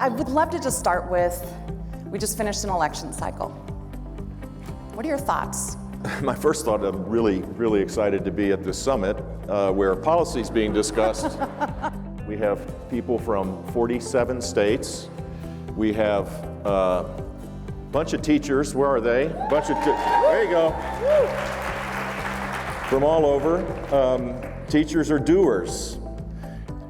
I would love to just start with, we just finished an election cycle. What are your thoughts? My first thought, I'm really excited to be at this summit where policy is being discussed. We have people from 47 states. We have a bunch of teachers. Where are they? There you go. From all over. Teachers are doers.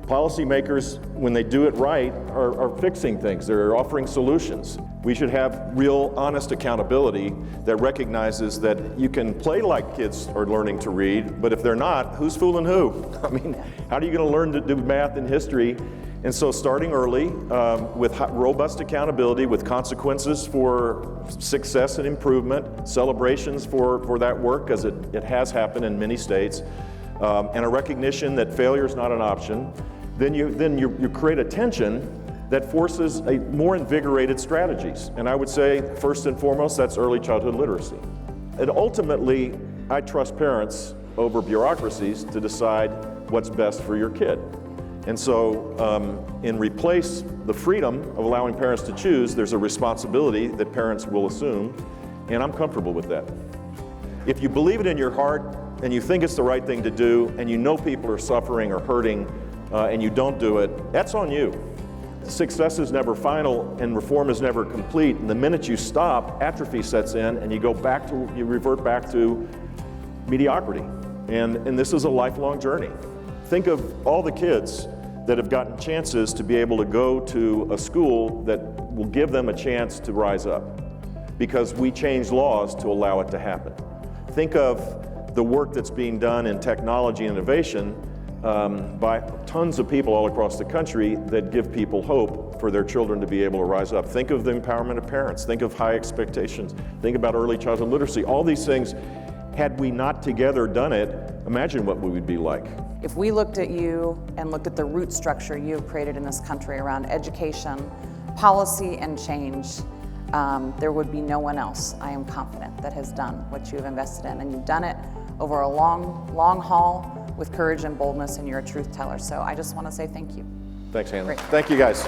Policymakers, when they do it right, are fixing things. They're offering solutions. We should have real, honest accountability that recognizes that you can play like kids are learning to read, but if they're not, who's fooling who? I mean, how are you going to learn to do math and history? And so starting early with robust accountability, with consequences for success and improvement, celebrations for that work, as it has happened in many states, and a recognition that failure is not an option, then you create a tension that forces a more invigorated strategies. And I would say, first and foremost, that's early childhood literacy. And ultimately, I trust parents over bureaucracies to decide what's best for your kid. And so, in replace the freedom of allowing parents to choose, there's a responsibility that parents will assume, and I'm comfortable with that. If you believe it in your heart, and you think it's the right thing to do, and you know people are suffering or hurting, and you don't do it, that's on you. Success is never final, and reform is never complete. And the minute you stop, atrophy sets in, and you revert back to mediocrity. And this is a lifelong journey. Think of all the kids that have gotten chances to be able to go to a school that will give them a chance to rise up, because we changed laws to allow it to happen. Think of the work that's being done in technology and innovation by tons of people all across the country that give people hope for their children to be able to rise up. Think of the empowerment of parents. Think of high expectations. Think about early childhood literacy. All these things, had we not together done it, imagine what we would be like. If we looked at you and looked at the root structure you've created in this country around education, policy, and change, there would be no one else, I am confident, that has done what you've invested in. And you've done it over a long haul with courage and boldness, and you're a truth teller. So I just want to say thank you. Thanks, Hannah. Great. Thank you, guys.